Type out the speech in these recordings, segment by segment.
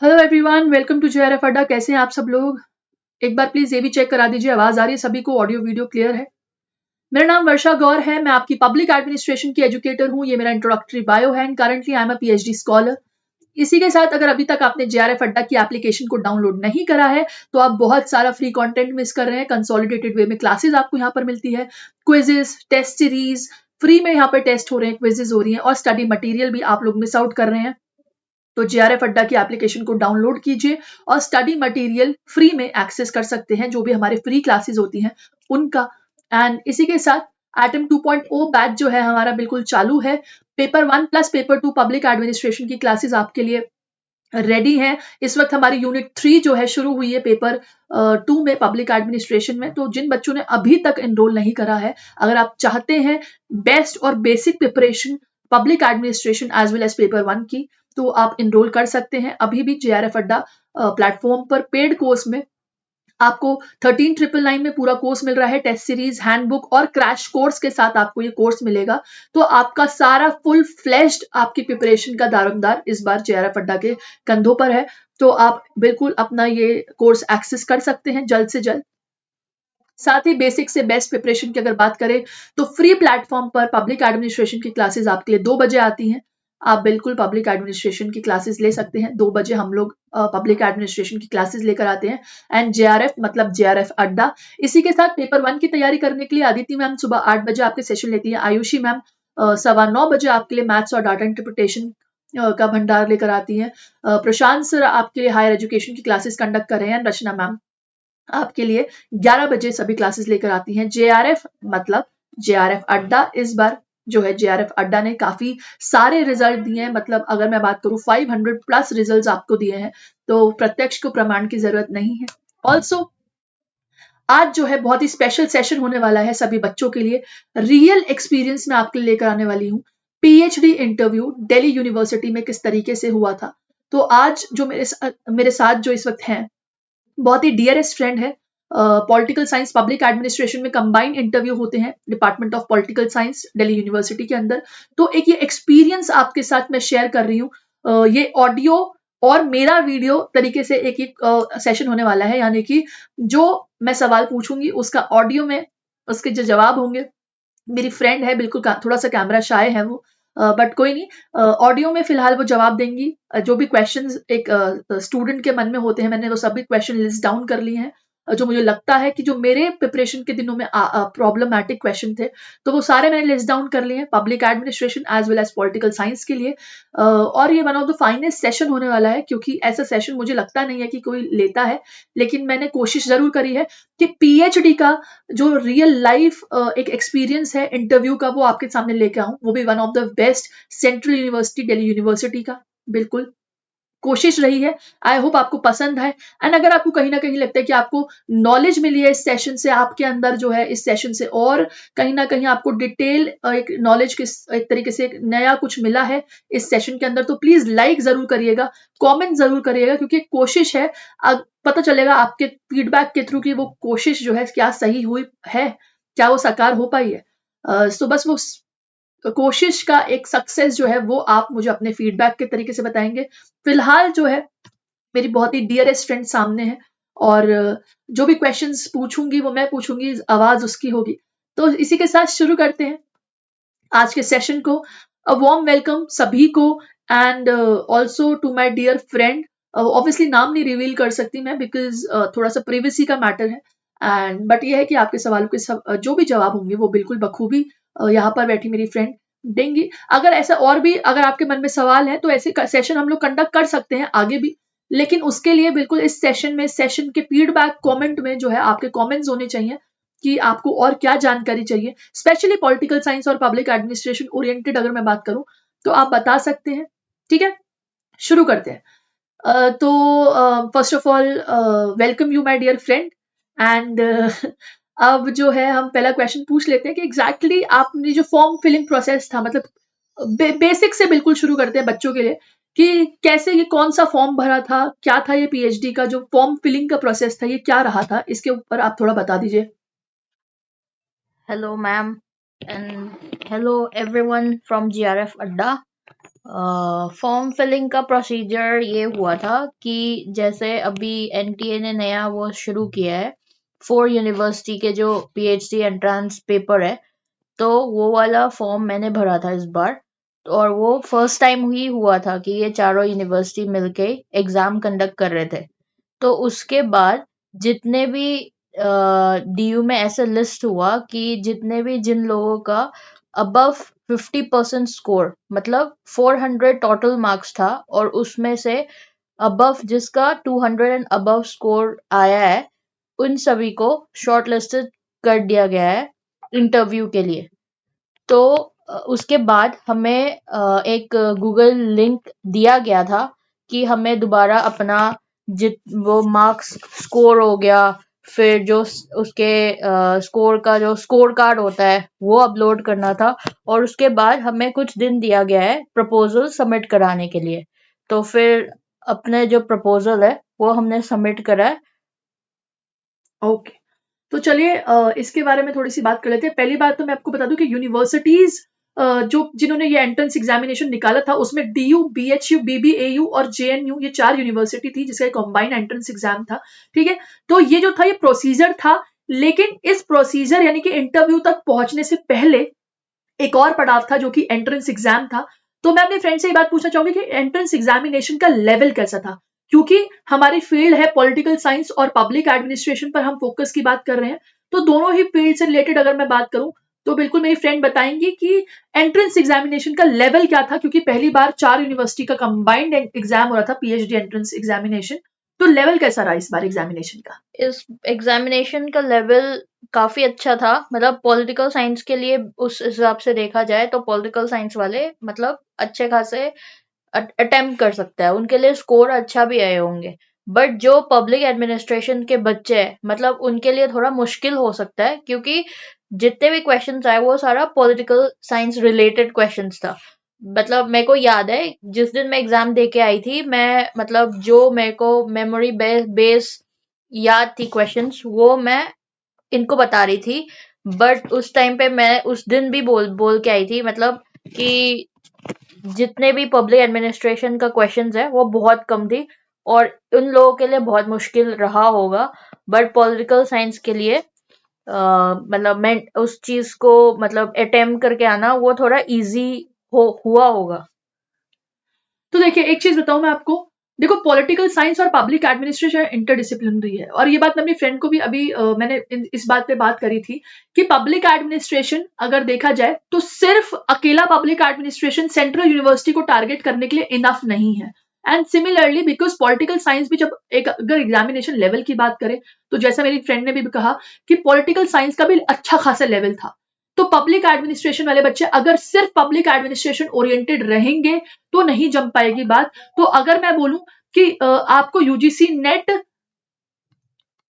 Hello everyone, welcome to JRF Adda. कैसे हैं आप सब लोग? एक बार प्लीज ये भी चेक करा दीजिए, आवाज आ रही है सभी को, ऑडियो वीडियो क्लियर है? मेरा नाम वर्षा गौर है, मैं आपकी पब्लिक एडमिनिस्ट्रेशन की एजुकेटर हूँ। ये मेरा इंट्रोडक्टरी बायो है and currently I am a PhD scholar. इसी के साथ अगर अभी तक आपने जेआरएफ अड्डा की एप्लीकेशन को डाउनलोड नहीं करा है तो आप बहुत सारा फ्री कंटेंट मिस कर रहे हैं। कंसोलिडेटेड वे में क्लासेस आपको यहाँ पर मिलती है, क्विजेस, टेस्ट सीरीज फ्री में यहाँ पर टेस्ट हो रहे हैं, क्विजेस हो रही हैं और स्टडी मटेरियल भी आप लोग मिस आउट कर रहे हैं। तो जेआरएफ अड्डा की एप्लीकेशन को डाउनलोड कीजिए और स्टडी मटेरियल फ्री में एक्सेस कर सकते हैं, जो भी हमारे फ्री क्लासेस होती हैं उनका। एंड इसी के साथ एटम 2.0 बैच जो है हमारा बिल्कुल चालू है। Paper 1 plus paper 2 public administration की क्लासेस आपके लिए रेडी है। इस वक्त हमारी यूनिट 3 जो है शुरू हुई है पेपर 2 में पब्लिक एडमिनिस्ट्रेशन में। तो जिन बच्चों ने अभी तक एनरोल नहीं करा है, अगर आप चाहते हैं बेस्ट और basic preparation public administration as well as paper 1 की, तो आप एनरोल कर सकते हैं अभी भी जेआरएफ अड्डा प्लेटफॉर्म पर। पेड कोर्स में आपको 13,999 में पूरा कोर्स मिल रहा है, टेस्ट सीरीज, हैंडबुक और क्रैश कोर्स के साथ आपको ये कोर्स मिलेगा। तो आपका सारा फुल फ्लेश्ड आपकी प्रिपरेशन का दारोमदार इस बार जेआरएफ अड्डा के कंधों पर है। तो आप बिल्कुल अपना ये कोर्स एक्सेस कर सकते हैं जल्द से जल्द। साथ ही बेसिक से बेस्ट प्रिपरेशन की अगर बात करें तो फ्री प्लेटफॉर्म पर पब्लिक एडमिनिस्ट्रेशन की क्लासेस आपके लिए 2 बजे आती हैं। आप बिल्कुल पब्लिक एडमिनिस्ट्रेशन की क्लासेस ले सकते हैं। 2 बजे हम लोग पब्लिक एडमिनिस्ट्रेशन की क्लासेस लेकर आते हैं एंड जेआरएफ मतलब जेआरएफ अड्डा। इसी के साथ पेपर 1 की तैयारी करने के लिए आदित्य मैम सुबह 8 बजे आपके सेशन लेती है। आयुषी मैम 9:15 बजे आपके लिए मैथ्स और डाटा इंटरप्रिटेशन का भंडार लेकर आती हैं। प्रशांत सर आपके लिए हायर एजुकेशन की क्लासेस कंडक्ट कर रहे हैं। रचना मैम आपके लिए 11 बजे सभी क्लासेस लेकर आती हैं। जेआरएफ मतलब जेआरएफ अड्डा इस बार जो है जेआरएफ अड्डा ने काफी सारे रिजल्ट दिए हैं। मतलब अगर मैं बात करूं 500 प्लस रिजल्ट्स आपको दिए हैं, तो प्रत्यक्ष को प्रमाण की जरूरत नहीं है। ऑल्सो आज जो है बहुत ही स्पेशल सेशन होने वाला है सभी बच्चों के लिए। रियल एक्सपीरियंस में आपके लिए लेकर आने वाली हूँ। पीएचडी इंटरव्यू दिल्ली यूनिवर्सिटी में किस तरीके से हुआ था। तो आज जो मेरे साथ जो इस वक्त हैं, बहुत ही डियरेस्ट फ्रेंड है। पॉलिटिकल साइंस पब्लिक एडमिनिस्ट्रेशन में कंबाइंड इंटरव्यू होते हैं department of political science Delhi university के अंदर। तो एक ये एक्सपीरियंस आपके साथ मैं शेयर कर रही हूँ। ये ऑडियो और मेरा वीडियो तरीके से एक सेशन होने वाला है, यानी कि जो मैं सवाल पूछूंगी उसका ऑडियो में उसके जो जवाब होंगे, मेरी फ्रेंड है बिल्कुल थोड़ा सा कैमरा शाय है वो, बट कोई नहीं, ऑडियो में फिलहाल वो जवाब देंगी। जो भी क्वेश्चंस एक स्टूडेंट के मन में होते हैं, मैंने वो सभी क्वेश्चन लिस्ट डाउन कर लिए हैं। जो मुझे लगता है कि जो मेरे प्रिपरेशन के दिनों में प्रॉब्लमैटिक क्वेश्चन थे, तो वो सारे मैंने लिस्ट डाउन कर लिए हैं public administration as well as political science के लिए। और ये one of the finest session होने वाला है, क्योंकि ऐसा सेशन मुझे लगता नहीं है कि कोई लेता है, लेकिन मैंने कोशिश जरूर करी है कि पीएचडी का जो रियल लाइफ एक एक्सपीरियंस है इंटरव्यू का, वो आपके सामने लेके आऊं, वो भी one of the best central university Delhi university का। बिल्कुल कोशिश रही है। आई होप आपको पसंद है। एंड अगर आपको कहीं ना कहीं लगता है कि आपको नॉलेज मिली है इस सेशन से, आपके अंदर जो है इस सेशन से और कहीं ना कहीं आपको डिटेल एक नॉलेज के एक तरीके से एक नया कुछ मिला है इस सेशन के अंदर, तो प्लीज लाइक जरूर करिएगा, कमेंट जरूर करिएगा, क्योंकि कोशिश है। पता चलेगा आपके फीडबैक के थ्रू कि वो कोशिश जो है क्या सही हुई है, क्या वो साकार हो पाई है। तो बस वो कोशिश का एक सक्सेस जो है वो आप मुझे अपने फीडबैक के तरीके से बताएंगे। फिलहाल जो है मेरी बहुत ही डियरेस्ट फ्रेंड सामने है और जो भी क्वेश्चंस पूछूंगी वो मैं पूछूंगी, आवाज उसकी होगी। तो इसी के साथ शुरू करते हैं आज के सेशन को। अ वार्म वेलकम सभी को and also to my dear friend. Obviously नाम नहीं रिवील कर सकती मैं, बिकॉज थोड़ा सा प्रिवेसी का मैटर है। एंड बट ये है कि आपके सवालों के जो भी जवाब होंगे वो बिल्कुल बखूबी यहाँ पर बैठी मेरी फ्रेंड देंगी। अगर ऐसा और भी अगर आपके मन में सवाल है तो ऐसे सेशन हम लोग कंडक्ट कर सकते हैं आगे भी, लेकिन उसके लिए बिल्कुल इस सेशन के फीडबैक कमेंट में जो है आपके कमेंट्स होने चाहिए कि आपको और क्या जानकारी चाहिए, स्पेशली पॉलिटिकल साइंस और पब्लिक एडमिनिस्ट्रेशन ओरिएंटेड अगर मैं बात करूं तो आप बता सकते हैं। ठीक है, शुरू करते हैं। तो first of all welcome you my dear friend and अब जो है हम पहला क्वेश्चन पूछ लेते हैं कि एग्जैक्टली आपने जो फॉर्म फिलिंग प्रोसेस था, मतलब बेसिक से बिल्कुल शुरू करते हैं बच्चों के लिए कि कैसे ये कौन सा फॉर्म भरा था, क्या था ये पीएचडी का जो फॉर्म फिलिंग का प्रोसेस था, ये क्या रहा था, इसके ऊपर आप थोड़ा बता दीजिए। Hello, ma'am, and hello everyone from GRF Adda. Form filling का प्रोसीजर ये हुआ था कि जैसे अभी एनटीए ने नया वो शुरू किया है 4 यूनिवर्सिटी के जो पीएचडी एंट्रेंस पेपर है, तो वो वाला फॉर्म मैंने भरा था इस बार। और वो फर्स्ट टाइम ही हुआ था कि ये चारों यूनिवर्सिटी मिलके एग्जाम कंडक्ट कर रहे थे। तो उसके बाद जितने भी डीयू में ऐसे लिस्ट हुआ कि जितने भी जिन लोगों का अबव 50% स्कोर मतलब 400 टोटल मार्क्स था और उसमें से अबव जिसका 200 एंड अबव स्कोर आया है, उन सभी को शॉर्ट लिस्टेड कर दिया गया है इंटरव्यू के लिए। तो उसके बाद हमें एक गूगल लिंक दिया गया था कि हमें दोबारा अपना जित वो मार्क्स स्कोर हो गया, फिर जो उसके स्कोर का जो स्कोर कार्ड होता है वो अपलोड करना था। और उसके बाद हमें कुछ दिन दिया गया है प्रपोजल सबमिट कराने के लिए। तो फिर अपने जो प्रपोजल है वो हमने सबमिट करा है। ओके, तो चलिए इसके बारे में थोड़ी सी बात कर लेते हैं। पहली बात तो मैं आपको बता दूं कि यूनिवर्सिटीज जो जिन्होंने ये एंट्रेंस एग्जामिनेशन निकाला था उसमें डीयू, बीएचयू, बीबीएयू और जेएनयू ये 4 यूनिवर्सिटी थी जिसका कॉम्बाइंड एंट्रेंस एग्जाम था। ठीक है, तो ये जो था ये प्रोसीजर था, लेकिन इस प्रोसीजर यानी कि इंटरव्यू तक पहुंचने से पहले एक और पड़ाव था जो कि एंट्रेंस एग्जाम था। तो मैं अपने फ्रेंड से ये बात पूछना चाहूंगी कि एंट्रेंस एग्जामिनेशन का लेवल कैसा था, क्योंकि हमारी फील्ड है पॉलिटिकल साइंस और पब्लिक एडमिनिस्ट्रेशन पर हम फोकस की बात कर रहे हैं। तो दोनों ही फील्ड से रिलेटेड अगर मैं बात करूं तो बिल्कुल मेरी फ्रेंड बताएंगी कि एंट्रेंस एग्जामिनेशन का लेवल क्या था, क्योंकि पहली बार 4 यूनिवर्सिटी का कंबाइंड एग्जाम हो रहा था, पीएचडी एंट्रेंस एग्जामिनेशन। तो लेवल कैसा रहा इस बार एग्जामिनेशन का? इस एग्जामिनेशन का लेवल काफी अच्छा था। मतलब पॉलिटिकल साइंस के लिए उस हिसाब से देखा जाए तो पॉलिटिकल साइंस वाले मतलब अच्छे खासे अटेम्प्ट कर सकता है, उनके लिए स्कोर अच्छा भी आए होंगे। बट जो पब्लिक एडमिनिस्ट्रेशन के बच्चे हैं मतलब उनके लिए थोड़ा मुश्किल हो सकता है, क्योंकि जितने भी क्वेश्चंस आए वो सारा पॉलिटिकल साइंस रिलेटेड क्वेश्चंस था। मतलब मेरे को याद है जिस दिन मैं एग्जाम दे के आई थी, मैं मतलब जो मेरे को मेमोरी बेस याद थी क्वेश्चंस वो मैं इनको बता रही थी। बट उस टाइम पे मैं उस दिन भी बोल बोल के आई थी मतलब कि जितने भी पब्लिक एडमिनिस्ट्रेशन का क्वेश्चंस है वो बहुत कम थी और उन लोगों के लिए बहुत मुश्किल रहा होगा। बट पॉलिटिकल साइंस के लिए मतलब मैं उस चीज को मतलब अटेम्प्ट करके आना वो थोड़ा इजी हुआ होगा। तो देखिए एक चीज बताऊं मैं आपको, देखो पॉलिटिकल साइंस और पब्लिक एडमिनिस्ट्रेशन इंटरडिसिप्लिनरी है, और ये बात मैं अपनी फ्रेंड को भी अभी मैंने इस बात पे बात करी थी कि पब्लिक एडमिनिस्ट्रेशन अगर देखा जाए तो सिर्फ अकेला पब्लिक एडमिनिस्ट्रेशन सेंट्रल यूनिवर्सिटी को टारगेट करने के लिए इनफ नहीं है। And similarly because political science भी जब एक अगर एग्जामिनेशन लेवल की बात करें तो जैसा मेरी फ्रेंड ने भी कहा कि पॉलिटिकल साइंस का भी अच्छा खासा लेवल था। तो पब्लिक एडमिनिस्ट्रेशन वाले बच्चे अगर सिर्फ पब्लिक एडमिनिस्ट्रेशन ओरिएंटेड रहेंगे तो नहीं जम पाएगी बात। तो अगर मैं बोलूं कि आपको यूजीसी नेट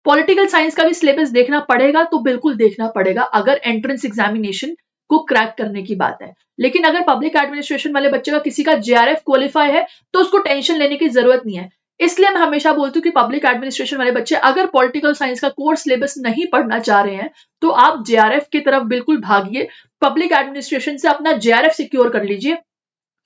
पॉलिटिकल साइंस का भी सिलेबस देखना पड़ेगा तो बिल्कुल देखना पड़ेगा अगर एंट्रेंस एग्जामिनेशन को क्रैक करने की बात है। लेकिन अगर पब्लिक एडमिनिस्ट्रेशन वाले बच्चे का किसी का जेआरएफ क्वालिफाई है तो उसको टेंशन लेने की जरूरत नहीं है। इसलिए मैं हमेशा बोलती हूँ कि पब्लिक एडमिनिस्ट्रेशन वाले बच्चे अगर पॉलिटिकल साइंस का कोर्स सिलेबस नहीं पढ़ना चाह रहे हैं तो आप जेआरएफ की तरफ बिल्कुल भागिए, पब्लिक एडमिनिस्ट्रेशन से अपना जेआरएफ सिक्योर कर लीजिए,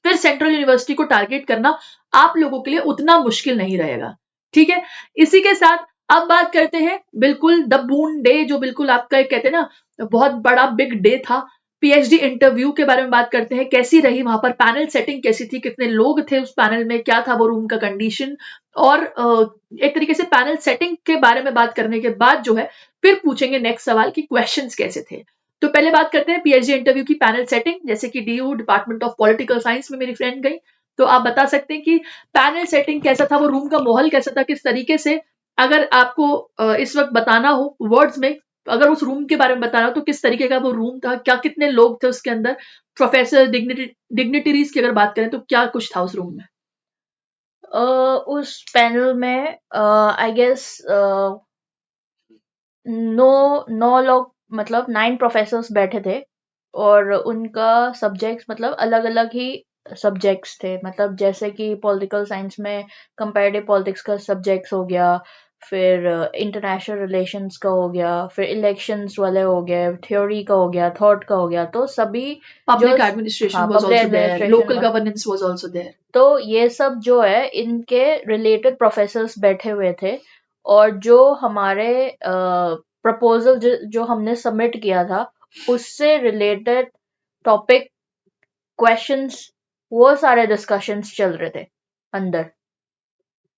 फिर सेंट्रल यूनिवर्सिटी को टारगेट करना आप लोगों के लिए उतना मुश्किल नहीं रहेगा। ठीक है, इसी के साथ अब बात करते हैं बिल्कुल द बून डे, जो बिल्कुल आपका एक कहते हैं ना बहुत बड़ा बिग डे था, पीएचडी इंटरव्यू के बारे में बात करते हैं। कैसी रही वहां पर पैनल सेटिंग, कैसी थी, कितने लोग थे उस पैनल में, क्या था वो रूम का कंडीशन, और एक तरीके से पैनल सेटिंग के बारे में बात करने के बाद जो है फिर पूछेंगे नेक्स्ट सवाल कि क्वेश्चंस कैसे थे। तो पहले बात करते हैं पीएचडी इंटरव्यू की पैनल सेटिंग। जैसे कि DU department of political science में मेरी फ्रेंड गई, तो आप बता सकते हैं कि पैनल सेटिंग कैसा था, वो रूम का माहौल कैसा था, किस तरीके से, अगर आपको इस वक्त बताना हो वर्ड्स में, अगर उस रूम के बारे में बताना हो तो किस तरीके का वो रूम था, क्या कितने लोग थे उसके अंदर, प्रोफेसर डिग्निटरीज की अगर बात करें तो क्या कुछ था उस रूम में? उस पैनल में आई गेस 9 लोग मतलब 9 प्रोफेसर्स बैठे थे और उनका सब्जेक्ट्स मतलब अलग अलग ही सब्जेक्ट्स थे। मतलब जैसे कि पॉलिटिकल साइंस में कंपैरेटिव पॉलिटिक्स का सब्जेक्ट्स हो गया, फिर इंटरनेशनल रिलेशंस का हो गया, फिर इलेक्शंस वाले हो गए, थ्योरी का हो गया, थॉट का हो गया, तो सभी जो Public administration हाँ was public also there. Administration Local governance was also there. तो ये सब जो है इनके रिलेटेड प्रोफेसर्स बैठे हुए थे और जो हमारे प्रपोजल जो हमने सबमिट किया था उससे रिलेटेड टॉपिक क्वेश्चंस वो सारे डिस्कशंस चल रहे थे अंदर।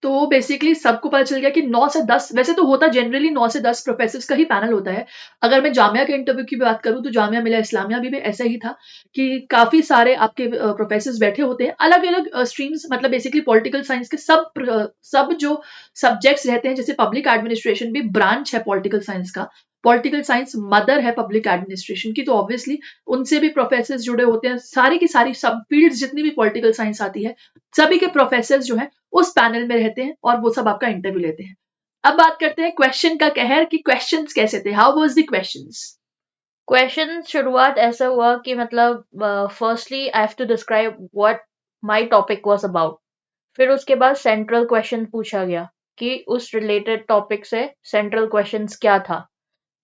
तो बेसिकली सबको पता चल गया कि 9 से 10, वैसे तो होता जनरली 9 से 10 प्रोफेसर्स का ही पैनल होता है। अगर मैं जामिया के इंटरव्यू की बात करूं तो जामिया मिलिया इस्लामिया भी ऐसा ही था कि काफी सारे आपके प्रोफेसर्स बैठे होते हैं, अलग अलग स्ट्रीम्स, मतलब बेसिकली पॉलिटिकल साइंस के सब जो सब्जेक्ट्स रहते हैं, जैसे पब्लिक एडमिनिस्ट्रेशन भी ब्रांच है पॉलिटिकल साइंस का, पॉलिटिकल साइंस मदर है पब्लिक एडमिनिस्ट्रेशन की, तो ऑब्वियसली उनसे भी प्रोफेसर्स जुड़े होते हैं। सारी की सारी सब फील्ड्स जितनी भी पॉलिटिकल साइंस आती है, सभी के प्रोफेसर्स जो हैं उस पैनल में रहते हैं और वो सब आपका इंटरव्यू लेते हैं। अब बात करते हैं क्वेश्चन का कहर कि क्वेश्चंस कैसे थे, how was the questions? Question शुरुआत ऐसा हुआ कि मतलब firstly I have to describe what my topic was about. फिर उसके बाद सेंट्रल क्वेश्चन पूछा गया कि उस रिलेटेड टॉपिक से सेंट्रल क्वेश्चंस क्या था।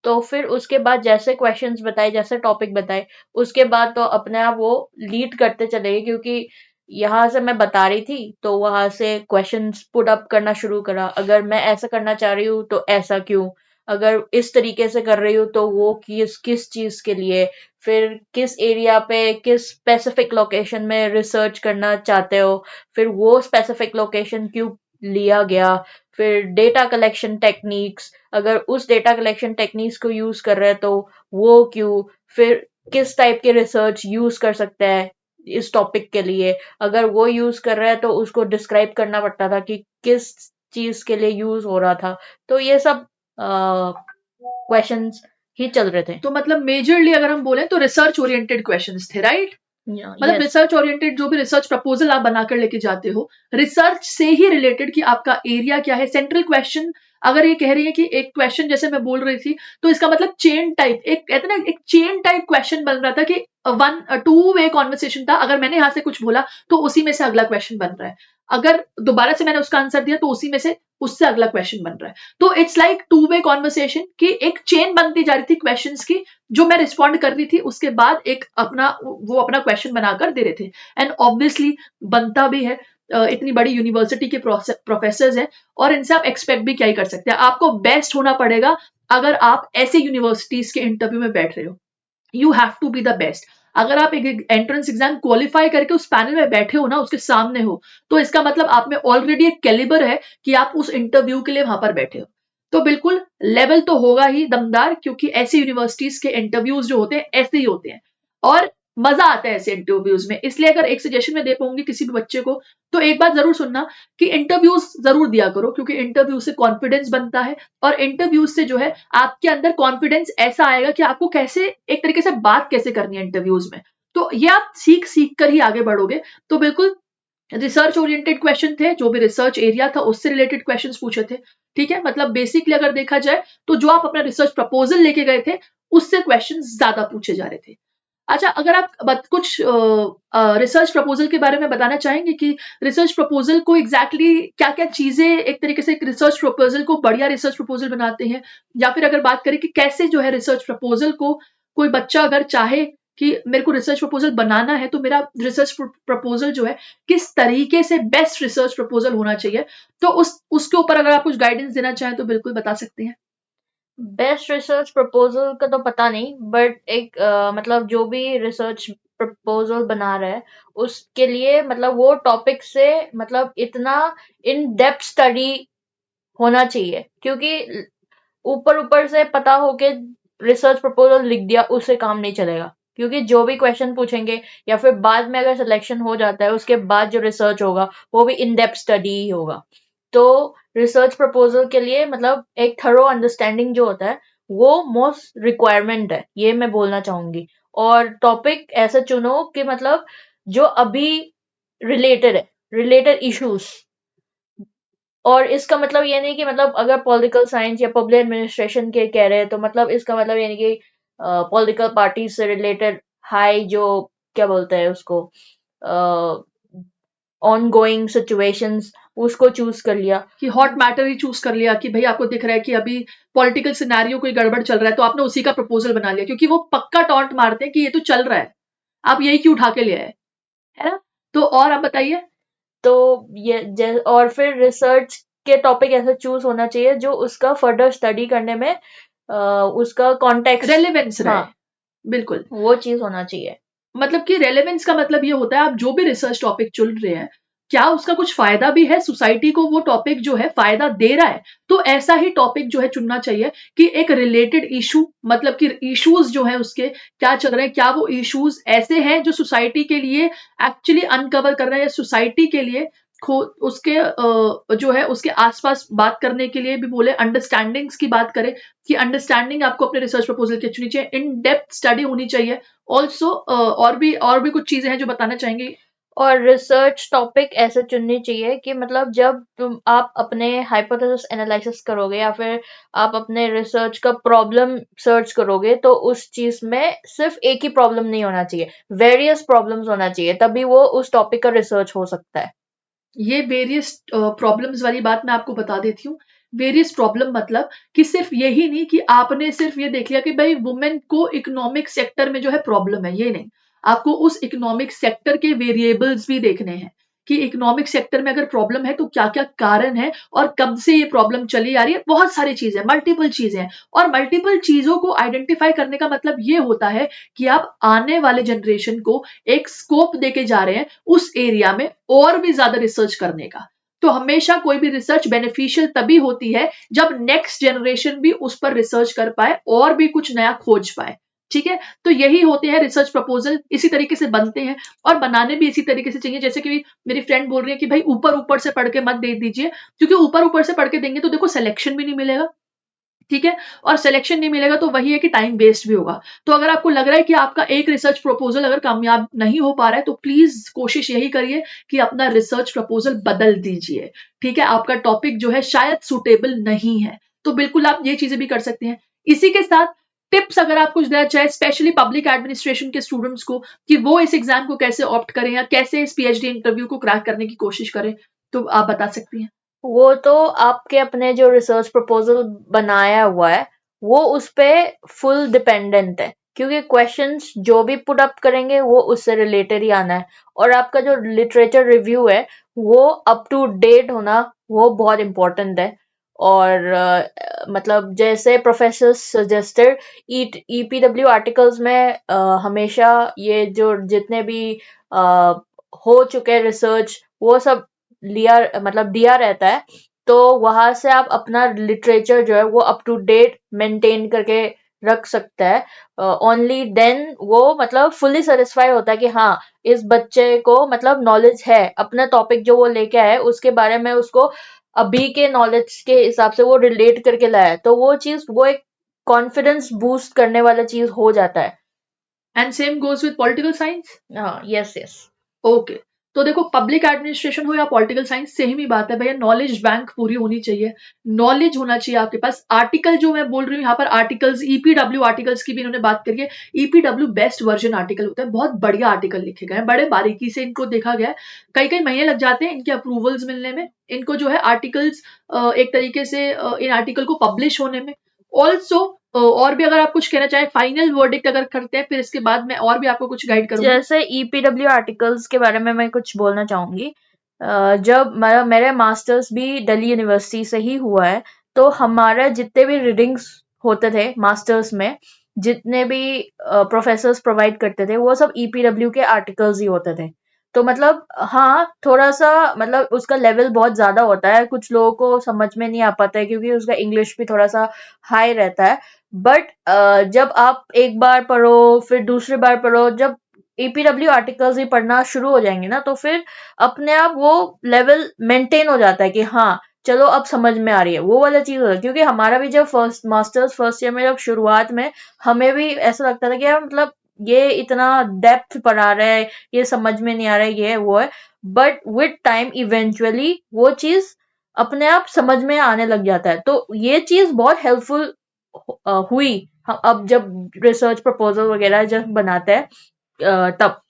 तो फिर उसके बाद जैसे क्वेश्चंस बताए, जैसे टॉपिक बताए, उसके बाद तो अपने आप वो लीड करते चले गए क्योंकि यहाँ से मैं बता रही थी तो वहां से क्वेश्चंस पुट अप करना शुरू करा। अगर मैं ऐसा करना चाह रही हूँ तो ऐसा क्यों, अगर इस तरीके से कर रही हूँ तो वो किस किस चीज के लिए, फिर किस एरिया पे किस स्पेसिफिक लोकेशन में रिसर्च करना चाहते हो, फिर वो स्पेसिफिक लोकेशन क्यों लिया गया, फिर डेटा कलेक्शन टेक्निक्स, अगर उस डेटा कलेक्शन टेक्निक्स को यूज कर रहे हैं तो वो क्यों, फिर किस टाइप के रिसर्च यूज कर सकते हैं इस टॉपिक के लिए, अगर वो यूज कर रहा है तो उसको डिस्क्राइब करना पड़ता था कि किस चीज के लिए यूज हो रहा था। तो ये सब क्वेश्चंस ही चल रहे थे। तो मतलब मेजरली अगर हम बोले तो रिसर्च ओरिएंटेड क्वेश्चंस थे, राइट? मतलब यस। रिसर्च ओरिएंटेड जो भी रिसर्च प्रपोजल आप बनाकर लेके जाते हो, रिसर्च से ही रिलेटेड कि आपका एरिया क्या है। सेंट्रल क्वेश्चन अगर ये कह रही है कि एक क्वेश्चन जैसे मैं बोल रही थी, तो इसका मतलब चेन टाइप, एक कहते ना एक चेन टाइप क्वेश्चन बन रहा था कि वन टू वे कॉन्वर्सेशन था। अगर मैंने यहाँ से कुछ बोला तो उसी में से अगला क्वेश्चन बन रहा है, अगर दोबारा से मैंने उसका आंसर दिया तो उसी में से उससे अगला क्वेश्चन बन रहा है। तो it's like two way conversation की एक चेन बनती जा रही थी क्वेश्चंस की, जो मैं रिस्पॉन्ड कर रही थी, उसके बाद एक अपना वो अपना क्वेश्चन बनाकर दे रहे थे। एंड ऑब्वियसली बनता भी है, इतनी बड़ी यूनिवर्सिटी के प्रोफेसर्स हैं और इनसे आप एक्सपेक्ट भी क्या ही कर सकते हैं। आपको बेस्ट होना पड़ेगा अगर आप ऐसे यूनिवर्सिटीज के इंटरव्यू में बैठ रहे हो, you have to be the best. अगर आप एक एंट्रेंस एग्जाम क्वालिफाई करके उस पैनल में बैठे हो ना, उसके सामने हो, तो इसका मतलब आप में ऑलरेडी एक कैलिबर है कि आप उस इंटरव्यू के लिए वहां पर बैठे हो। तो बिल्कुल लेवल तो होगा ही दमदार, क्योंकि ऐसी यूनिवर्सिटीज के इंटरव्यूज जो होते हैं ऐसे ही होते हैं और मजा आता है ऐसे इंटरव्यूज में। इसलिए अगर एक सजेशन में दे पाऊंगी किसी भी बच्चे को, तो एक बात जरूर सुनना कि इंटरव्यूज जरूर दिया करो, क्योंकि इंटरव्यू से कॉन्फिडेंस बनता है और इंटरव्यूज से जो है आपके अंदर कॉन्फिडेंस ऐसा आएगा कि आपको कैसे एक तरीके से बात कैसे करनी है इंटरव्यूज में। तो ये आप सीख सीख कर ही आगे बढ़ोगे। तो बिल्कुल रिसर्च ओरिएंटेड क्वेश्चन थे, जो भी रिसर्च एरिया था उससे रिलेटेड क्वेश्चंस पूछे थे। ठीक है, मतलब बेसिकली अगर देखा जाए तो जो आप अपना रिसर्च प्रपोजल लेके गए थे उससे क्वेश्चंस ज्यादा पूछे जा रहे थे। अच्छा, अगर आप कुछ रिसर्च प्रपोजल के बारे में बताना चाहेंगे कि रिसर्च प्रपोजल को एग्जैक्टली क्या क्या चीजें एक तरीके से एक रिसर्च प्रपोजल को बढ़िया रिसर्च प्रपोजल बनाते हैं, या फिर अगर बात करें कि कैसे जो है रिसर्च प्रपोजल को कोई बच्चा अगर चाहे कि मेरे को रिसर्च प्रपोजल बनाना है, तो मेरा रिसर्च प्रपोजल जो है किस तरीके से बेस्ट रिसर्च प्रपोजल होना चाहिए, तो उसके ऊपर अगर आप कुछ गाइडेंस देना चाहें तो बिल्कुल बता सकते हैं। बेस्ट रिसर्च प्रपोजल का तो पता नहीं, बट एक मतलब जो भी रिसर्च प्रपोजल बना रहा है उसके लिए मतलब वो टॉपिक से मतलब इतना इन डेप्थ स्टडी होना चाहिए, क्योंकि ऊपर ऊपर से पता हो के रिसर्च प्रपोजल लिख दिया उससे काम नहीं चलेगा, क्योंकि जो भी क्वेश्चन पूछेंगे या फिर बाद में अगर सिलेक्शन हो जाता है उसके बाद जो रिसर्च होगा वो भी इन डेप्थ स्टडी ही होगा। तो रिसर्च प्रपोजल के लिए मतलब एक थरो अंडरस्टैंडिंग जो होता है वो मोस्ट रिक्वायरमेंट है, ये मैं बोलना चाहूंगी। और टॉपिक ऐसा चुनो कि मतलब जो अभी रिलेटेड है, रिलेटेड इश्यूज। और इसका मतलब ये नहीं कि मतलब अगर पॉलिटिकल साइंस या पब्लिक एडमिनिस्ट्रेशन के कह रहे हैं तो मतलब इसका मतलब ये नहीं कि पॉलिटिकल पार्टी से रिलेटेड हाई जो क्या बोलते हैं उसको ऑन गोइंग सिचुएशंस उसको चूज कर लिया कि हॉट मैटर ही चूज कर लिया कि भाई आपको दिख रहा है कि अभी पॉलिटिकल सिनेरियो कोई गड़बड़ चल रहा है तो आपने उसी का प्रपोजल बना लिया, क्योंकि वो पक्का टॉन्ट मारते हैं कि ये तो चल रहा है, आप यही क्यों उठा के ले आए, है ना। तो और आप बताइए। तो और फिर रिसर्च के टॉपिक ऐसे चूज होना चाहिए जो उसका फर्दर स्टडी करने में उसका कॉन्टेक्स्ट रेलेवेंस रहे। हाँ बिल्कुल। वो चीज होना चाहिए। मतलब कि रेलेवेंस का मतलब ये होता है आप जो भी रिसर्च टॉपिक चुन रहे हैं, क्या उसका कुछ फायदा भी है, सोसाइटी को वो टॉपिक जो है फायदा दे रहा है, तो ऐसा ही टॉपिक जो है चुनना चाहिए कि एक रिलेटेड इशू, मतलब कि इश्यूज जो है उसके क्या चल रहे हैं, क्या वो इश्यूज ऐसे हैं जो सोसाइटी के लिए एक्चुअली अनकवर कर रहे हैं, या सोसाइटी के लिए उसके जो है उसके आसपास बात करने के लिए भी बोले, अंडरस्टैंडिंग्स की बात करें कि अंडरस्टैंडिंग आपको अपने रिसर्च प्रपोजल की चुनी चाहिए, इन डेप्थ स्टडी होनी चाहिए। ऑल्सो और भी कुछ चीजें हैं जो बताना चाहेंगे। और रिसर्च टॉपिक ऐसे चुननी चाहिए कि मतलब जब आप अपने हाइपोथेसिस एनालिसिस करोगे या फिर आप अपने रिसर्च का प्रॉब्लम सर्च करोगे तो उस चीज में सिर्फ एक ही प्रॉब्लम नहीं होना चाहिए, वेरियस प्रॉब्लम्स होना चाहिए, तभी वो उस टॉपिक का रिसर्च हो सकता है। ये वेरियस प्रॉब्लम्स वाली बात मैं आपको बता देती हूँ। वेरियस प्रॉब्लम मतलब कि सिर्फ यही नहीं कि आपने सिर्फ ये देख लिया कि भाई वुमेन को इकोनॉमिक सेक्टर में जो है प्रॉब्लम है, ये नहीं। आपको उस इकोनॉमिक सेक्टर के वेरिएबल्स भी देखने हैं कि इकोनॉमिक सेक्टर में अगर प्रॉब्लम है तो क्या क्या कारण है और कब से ये प्रॉब्लम चली आ रही है। बहुत सारी चीजें, मल्टीपल चीजें हैं, और मल्टीपल चीजों को आइडेंटिफाई करने का मतलब ये होता है कि आप आने वाले जनरेशन को एक स्कोप देके जा रहे हैं उस एरिया में और भी ज्यादा रिसर्च करने का। तो हमेशा कोई भी रिसर्च बेनिफिशियल तभी होती है जब नेक्स्ट जनरेशन भी उस पर रिसर्च कर पाए और भी कुछ नया खोज पाए। ठीक है, तो यही होते हैं रिसर्च प्रपोजल, इसी तरीके से बनते हैं और बनाने भी इसी तरीके से चाहिए। जैसे कि मेरी फ्रेंड बोल रही है कि भाई ऊपर ऊपर से पढ़ के मत दे दीजिए, क्योंकि ऊपर ऊपर से पढ़ के देंगे तो देखो सिलेक्शन भी नहीं मिलेगा। ठीक है, और सिलेक्शन नहीं मिलेगा तो वही है कि टाइम वेस्ट भी होगा। तो अगर आपको लग रहा है कि आपका एक रिसर्च प्रपोजल अगर कामयाब नहीं हो पा रहा है तो प्लीज कोशिश यही करिए कि अपना रिसर्च प्रपोजल बदल दीजिए। ठीक है, आपका टॉपिक जो है शायद सुटेबल नहीं है, तो बिल्कुल आप ये चीजें भी कर सकते हैं। इसी के साथ टिप्स अगर आप कुछ देना चाहे स्पेशली पब्लिक एडमिनिस्ट्रेशन के स्टूडेंट्स को कि वो इस एग्जाम को कैसे ऑप्ट करें या कैसे इस पीएचडी इंटरव्यू को क्रैक करने की कोशिश करें, तो आप बता सकती हैं। वो तो आपके अपने जो रिसर्च प्रपोजल बनाया हुआ है वो उस पे फुल डिपेंडेंट है, क्योंकि क्वेश्चंस जो भी पुट अप करेंगे वो उससे रिलेटेड ही आना है। और आपका जो लिटरेचर रिव्यू है वो अप टू डेट होना वो बहुत इम्पोर्टेंट है। और मतलब जैसे प्रोफेसर सजेस्टेड ईपीडब्ल्यू आर्टिकल्स में हमेशा ये जो जितने भी हो चुके रिसर्च वो सब लिया मतलब दिया रहता है, तो वहां से आप अपना लिटरेचर जो है वो अप टू डेट मेंटेन करके रख सकता है। ओनली देन वो मतलब फुल्ली सेटिस्फाई होता है कि हाँ इस बच्चे को मतलब नॉलेज है, अपना टॉपिक जो वो लेके आया है उसके बारे में उसको अभी के नॉलेज के हिसाब से वो रिलेट करके लाया है, तो वो चीज वो एक कॉन्फिडेंस बूस्ट करने वाला चीज हो जाता है। And same goes with political science. हाँ यस यस। ओके, तो देखो पब्लिक एडमिनिस्ट्रेशन हो या पॉलिटिकल साइंस सेम ही बात है भैया, नॉलेज बैंक पूरी होनी चाहिए। नॉलेज होना चाहिए आपके पास। आर्टिकल जो मैं बोल रही हूँ यहाँ पर आर्टिकल्स, ईपीडब्ल्यू आर्टिकल्स की भी इन्होंने बात करी है। ईपीडब्ल्यू बेस्ट वर्जन आर्टिकल होता है, बहुत बढ़िया आर्टिकल लिखे गए हैं, बड़े बारीकी से इनको देखा गया है। कई कई महीने लग जाते हैं इनके अप्रूवल्स मिलने में, इनको जो है आर्टिकल्स एक तरीके से इन आर्टिकल को पब्लिश होने में। ऑल्सो और भी अगर आप कुछ कहना चाहें, फाइनल वर्डिक्ट अगर करते हैं फिर इसके बाद मैं और भी आपको कुछ गाइड करूंगी। जैसे ईपीडब्ल्यू आर्टिकल्स के बारे में मैं कुछ बोलना चाहूंगी। जब मेरे मास्टर्स भी दिल्ली यूनिवर्सिटी से ही हुआ है, तो हमारे जितने भी रीडिंग्स होते थे मास्टर्स में, जितने भी प्रोफेसर्स प्रोवाइड करते थे वो सब ईपीडब्ल्यू के आर्टिकल्स ही होते थे। तो मतलब हाँ थोड़ा सा मतलब उसका लेवल बहुत ज्यादा होता है, कुछ लोगों को समझ में नहीं आ पाता है क्योंकि उसका इंग्लिश भी थोड़ा सा हाई रहता है। बट जब आप एक बार पढ़ो फिर दूसरी बार पढ़ो, जब ईपीडब्ल्यू आर्टिकल्स ही पढ़ना शुरू हो जाएंगे ना तो फिर अपने आप वो लेवल मेंटेन हो जाता है कि हाँ चलो अब समझ में आ रही है, वो वाला चीज होता है। क्योंकि हमारा भी जब फर्स्ट ईयर में जब शुरुआत में हमें भी ऐसा लगता था कि यार मतलब ये इतना डेप्थ पढ़ा रहा है, ये समझ में नहीं आ रहा है, ये है वो है। बट विद टाइम इवेंचुअली वो चीज अपने आप समझ में आने लग जाता है, तो ये चीज बहुत हेल्पफुल हुई। अब जब रिसर्च प्रपोजल वगैरह जब बनाते हैं तब।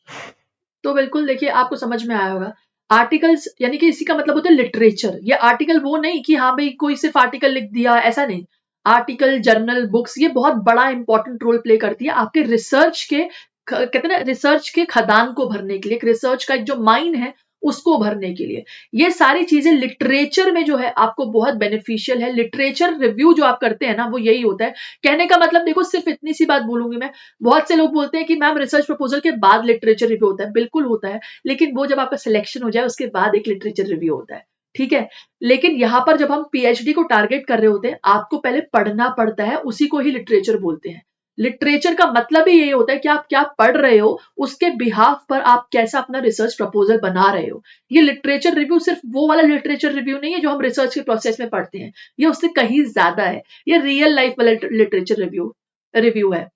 तो बिल्कुल देखिए आपको समझ में आया होगा। आर्टिकल्स यानी कि इसी का मतलब होता है लिटरेचर। ये आर्टिकल वो नहीं कि हाँ भाई कोई सिर्फ आर्टिकल लिख दिया, ऐसा नहीं। आर्टिकल, जर्नल, बुक्स ये बहुत बड़ा इंपॉर्टेंट रोल प्ले करती है आपके रिसर्च के, कहते हैं ना, रिसर्च के खदान को भरने के लिए, एक रिसर्च का एक जो माइन है उसको भरने के लिए। ये सारी चीजें लिटरेचर में जो है आपको बहुत बेनिफिशियल है। लिटरेचर रिव्यू जो आप करते हैं ना वो यही होता है। कहने का मतलब देखो, सिर्फ इतनी सी बात बोलूंगी मैं। बहुत से लोग बोलते हैं कि मैम रिसर्च प्रपोजल के बाद लिटरेचर रिव्यू होता है। बिल्कुल होता है, लेकिन वो जब आपका सिलेक्शन हो जाए उसके बाद एक लिटरेचर रिव्यू होता है, ठीक है। लेकिन यहाँ पर जब हम पीएचडी को टारगेट कर रहे होते हैं, आपको पहले पढ़ना पड़ता है, उसी को ही लिटरेचर बोलते हैं। लिटरेचर का मतलब ही ये होता है कि आप क्या पढ़ रहे हो, उसके बिहाफ पर आप कैसा अपना रिसर्च प्रपोजल बना रहे हो। ये लिटरेचर रिव्यू सिर्फ वो वाला लिटरेचर रिव्यू नहीं है जो हम रिसर्च के प्रोसेस में पढ़ते हैं, ये उससे कहीं ज्यादा है। ये रियल लाइफ वाला लिटरेचर रिव्यू रिव्यू है।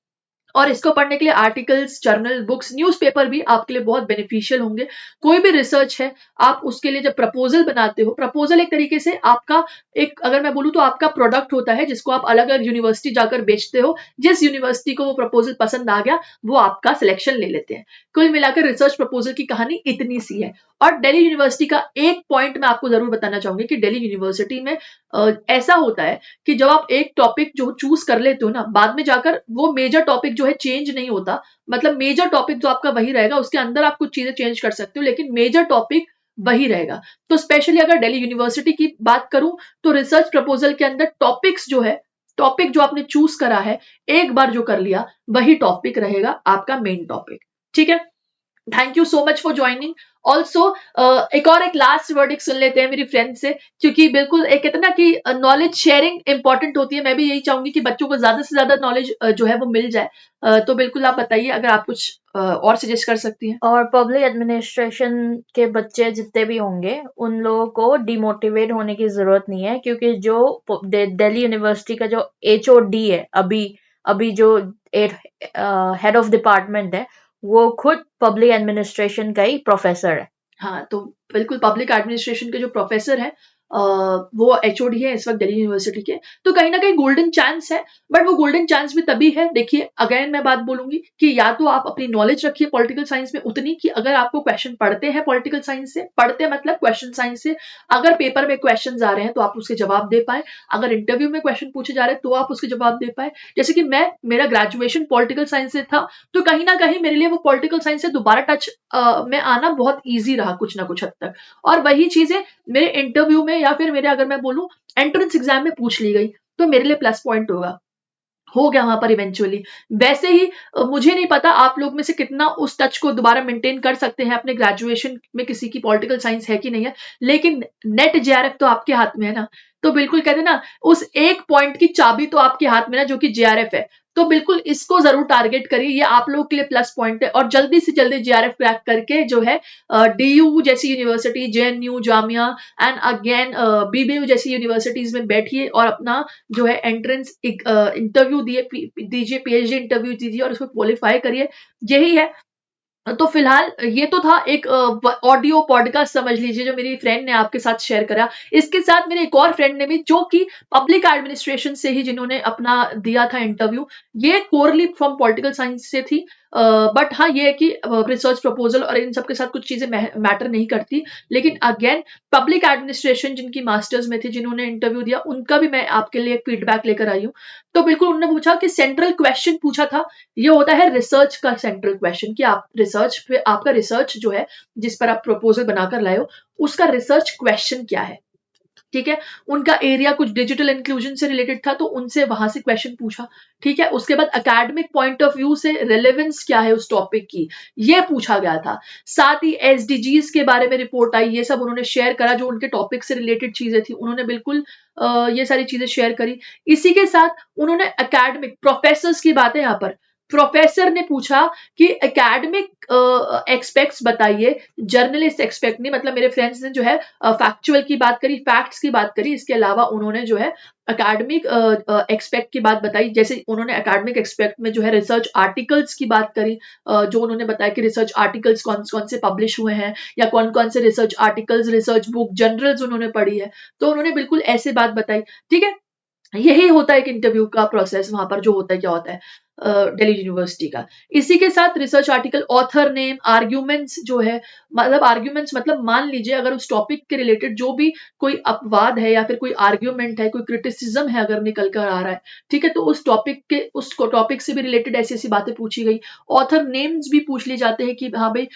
और इसको पढ़ने के लिए आर्टिकल्स, जर्नल, बुक्स, न्यूज़पेपर भी आपके लिए बहुत बेनिफिशियल होंगे। कोई भी रिसर्च है, आप उसके लिए जब प्रपोजल बनाते हो, प्रपोजल एक तरीके से आपका, एक अगर मैं बोलूँ तो आपका प्रोडक्ट होता है जिसको आप अलग अलग यूनिवर्सिटी जाकर बेचते हो। जिस यूनिवर्सिटी को वो प्रपोजल पसंद आ गया वो आपका सिलेक्शन ले लेते हैं। कुल मिलाकर रिसर्च प्रपोजल की कहानी इतनी सी है। और दिल्ली यूनिवर्सिटी का एक पॉइंट मैं आपको जरूर बताना चाहूंगी कि दिल्ली यूनिवर्सिटी में ऐसा होता है कि जब आप एक टॉपिक जो चूज कर लेते हो ना, बाद में जाकर वो मेजर टॉपिक जो है चेंज नहीं होता। मतलब मेजर टॉपिक जो आपका वही रहेगा, उसके अंदर आप कुछ चीजें चेंज कर सकते हो, लेकिन मेजर टॉपिक वही रहेगा। तो स्पेशली अगर दिल्ली यूनिवर्सिटी की बात करूं, तो रिसर्च प्रपोजल के अंदर टॉपिक्स जो है, टॉपिक जो आपने चूज करा है, एक बार जो कर लिया वही टॉपिक रहेगा आपका मेन टॉपिक, ठीक है। Thank you so much for joining. Also एक लास्ट वर्डिक सुन लेते हैं मेरी फ्रेंड से, क्योंकि बिल्कुल एक कहते हैं ना कि नॉलेज शेयरिंग इंपॉर्टेंट होती है। मैं भी यही चाहूंगी कि बच्चों को ज्यादा से ज्यादा नॉलेज जो है वो मिल जाए। तो बिल्कुल आप बताइए अगर आप कुछ और सजेस्ट कर सकती हैं। और पब्लिक एडमिनिस्ट्रेशन के बच्चे जितने भी होंगे उन लोगों को डिमोटिवेट होने की जरूरत नहीं है, क्योंकि जो दिल्ली यूनिवर्सिटी का जो एचओडी है, अभी अभी जो हेड ऑफ डिपार्टमेंट है, वो खुद पब्लिक एडमिनिस्ट्रेशन का ही प्रोफेसर है। हाँ, तो बिल्कुल पब्लिक एडमिनिस्ट्रेशन के जो प्रोफेसर हैं, वो एचओडी है इस वक्त दिल्ली यूनिवर्सिटी के। तो कहीं ना कहीं गोल्डन चांस है, बट वो गोल्डन चांस भी तभी है, देखिए अगेन मैं बात बोलूंगी कि या तो आप अपनी नॉलेज रखिए पॉलिटिकल साइंस में उतनी कि अगर आपको क्वेश्चन पढ़ते हैं पॉलिटिकल साइंस से, पढ़ते मतलब क्वेश्चन साइंस से, अगर पेपर में क्वेश्चन आ रहे हैं तो आप उसके जवाब दे पाए, अगर इंटरव्यू में क्वेश्चन पूछे जा रहे हैं तो आप उसके जवाब दे पाए। जैसे कि मेरा ग्रेजुएशन पॉलिटिकल साइंस से था, तो कहीं ना कहीं मेरे लिए वो पॉलिटिकल साइंस से दोबारा टच में आना बहुत ईजी रहा कुछ ना कुछ हद तक। और वही चीजें मेरे इंटरव्यू में या फिर मेरे अगर मैं बोलूं एंट्रेंस एग्जाम में पूछ ली गई, तो मेरे लिए प्लस पॉइंट होगा, हो गया वहां पर इवेंचुअली। वैसे ही मुझे नहीं पता आप लोग में से कितना उस टच को दोबारा मेंटेन कर सकते हैं अपने ग्रेजुएशन में, किसी की पॉलिटिकल साइंस है कि नहीं है, लेकिन नेट जेआरएफ तो आपके हाथ में है ना। तो बिल्कुल कहते हैं ना, उस एक पॉइंट की चाबी तो आपके हाथ में ना, जो कि जेआरएफ है। तो बिल्कुल इसको जरूर टारगेट करिए, ये आप लोगों के लिए प्लस पॉइंट है। और जल्दी से जल्दी जेआरएफ क्रैक करके जो है डीयू जैसी university, JNU, Jamia and again BBU जैसी यूनिवर्सिटीज में बैठिए और अपना जो है एंट्रेंस इंटरव्यू दीजिए, पीएचडी इंटरव्यू दीजिए और उसको क्वालिफाई करिए। यही है। तो फिलहाल ये तो था एक ऑडियो पॉडकास्ट समझ लीजिए जो मेरी फ्रेंड ने आपके साथ शेयर करा। इसके साथ मेरे एक और फ्रेंड ने भी, जो कि पब्लिक एडमिनिस्ट्रेशन से ही जिन्होंने अपना दिया था इंटरव्यू, ये कोरली फ्रॉम पॉलिटिकल साइंस से थी। बट हाँ ये है कि रिसर्च प्रपोजल और इन सब के साथ कुछ चीजें मैटर नहीं करती। लेकिन अगेन पब्लिक एडमिनिस्ट्रेशन जिनकी मास्टर्स में थी, जिन्होंने इंटरव्यू दिया, उनका भी मैं आपके लिए फीडबैक लेकर आई हूँ। तो बिल्कुल उन्होंने पूछा कि सेंट्रल क्वेश्चन पूछा था, ये होता है रिसर्च का सेंट्रल क्वेश्चन, कि आप रिसर्च पे, आपका रिसर्च जो है जिस पर आप प्रपोजल बनाकर लाए हो, उसका रिसर्च क्वेश्चन क्या है, ठीक है। उनका एरिया कुछ डिजिटल इंक्लूजन से रिलेटेड था, तो उनसे वहां से क्वेश्चन पूछा, ठीक है। उसके बाद एकेडमिक पॉइंट ऑफ व्यू से रेलेवेंस क्या है उस टॉपिक की, ये पूछा गया था। साथ ही एसडीजीज के बारे में रिपोर्ट आई, ये सब उन्होंने शेयर करा, जो उनके टॉपिक से रिलेटेड चीजें थी उन्होंने बिल्कुल ये सारी चीजें शेयर करी। इसी के साथ उन्होंने एकेडमिक प्रोफेसर्स की बातें, यहाँ पर प्रोफेसर ने पूछा कि एकेडमिक एक्सपेक्ट्स बताइए, जर्नलिस्ट एक्सपेक्ट नहीं, मतलब मेरे फ्रेंड्स ने जो है फैक्चुअल की बात करी, फैक्ट्स की बात करी, इसके अलावा उन्होंने जो है एकेडमिक एक्सपेक्ट की बात बताई। जैसे उन्होंने एकेडमिक एक्सपेक्ट में जो है रिसर्च आर्टिकल्स की बात करी, जो उन्होंने बताया कि रिसर्च आर्टिकल्स कौन कौन से पब्लिश हुए हैं, या कौन कौन से research articles, research book, journals उन्होंने पढ़ी है। तो उन्होंने बिल्कुल ऐसे बात बताई, ठीक है। यही होता है कि इंटरव्यू का प्रोसेस वहां पर जो होता है क्या होता है। दिल्ली यूनिवर्सिटी का। इसी के साथ research article, author name, arguments जो है, मतलब आर्ग्यूमेंट्स मतलब मान लीजिए अगर उस टॉपिक के रिलेटेड जो भी कोई अपवाद है या फिर कोई आर्ग्यूमेंट है, कोई क्रिटिसिज्म है अगर निकल कर आ रहा है, ठीक है, तो उस टॉपिक से भी रिलेटेड ऐसी ऐसी बातें पूछी गई। ऑथर नेम्स भी पूछ लिए जाते हैं कि हाँ भाई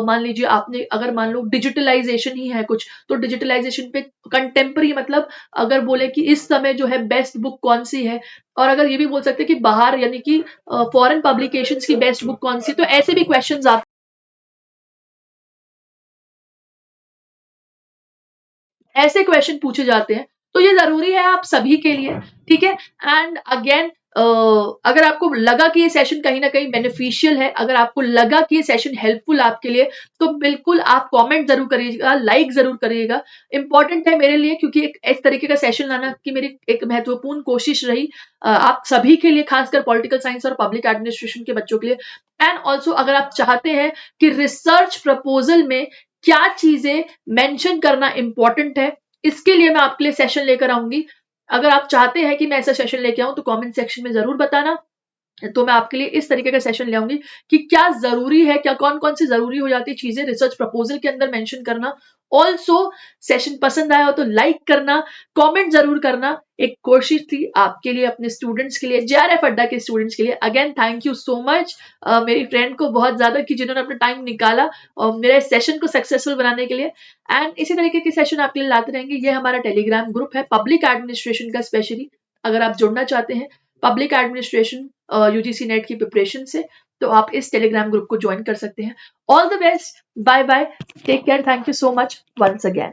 मान लीजिए आपने अगर मान लो डिजिटलाइजेशन ही है कुछ, तो डिजिटलाइजेशन पे कंटेम्पररी मतलब अगर बोले कि इस समय जो है बेस्ट बुक कौन सी है, और अगर ये भी बोल सकते हैं कि बाहर यानी कि फॉरेन पब्लिकेशंस की बेस्ट बुक कौन सी, तो ऐसे भी क्वेश्चंस आते, ऐसे क्वेश्चन पूछे जाते हैं। तो ये जरूरी है आप सभी के लिए, ठीक है। एंड अगेन अगर आपको लगा कि ये सेशन कहीं ना कहीं बेनिफिशियल है, अगर आपको लगा कि ये सेशन हेल्पफुल आपके लिए, तो बिल्कुल आप कमेंट जरूर करिएगा, लाइक जरूर करिएगा। इंपॉर्टेंट है मेरे लिए क्योंकि एक इस तरीके का सेशन लाना की मेरी एक महत्वपूर्ण कोशिश रही आप सभी के लिए, खासकर पॉलिटिकल साइंस और पब्लिक एडमिनिस्ट्रेशन के बच्चों के लिए। एंड ऑल्सो अगर आप चाहते हैं कि रिसर्च प्रपोजल में क्या चीजें मेंशन करना इंपॉर्टेंट है, इसके लिए मैं आपके लिए सेशन लेकर आऊंगी। अगर आप चाहते हैं कि मैं ऐसा सेशन लेके आऊं तो कमेंट सेक्शन में जरूर बताना, तो मैं आपके लिए इस तरीके का सेशन ले आऊंगी कि क्या जरूरी है, क्या कौन कौन सी जरूरी हो जाती है चीजें रिसर्च प्रपोजल के अंदर मेंशन करना। ऑल्सो सेशन पसंद आया हो तो लाइक करना, कमेंट जरूर करना। एक कोशिश थी आपके लिए, अपने स्टूडेंट्स के लिए, जेआरएफ अड्डा के स्टूडेंट्स के लिए। Again thank you so much मेरी फ्रेंड को बहुत ज्यादा कि जिन्होंने अपना टाइम निकाला और मेरे सेशन को सक्सेसफुल बनाने के लिए। एंड इसी तरीके के सेशन आपके लिए लाते रहेंगे। ये हमारा टेलीग्राम ग्रुप है पब्लिक एडमिनिस्ट्रेशन का, स्पेशली अगर आप जुड़ना चाहते हैं पब्लिक एडमिनिस्ट्रेशन यूजीसी नेट की प्रिपरेशन से, तो आप इस टेलीग्राम ग्रुप को ज्वाइन कर सकते हैं। All the best, bye bye, take care, thank you so much once again.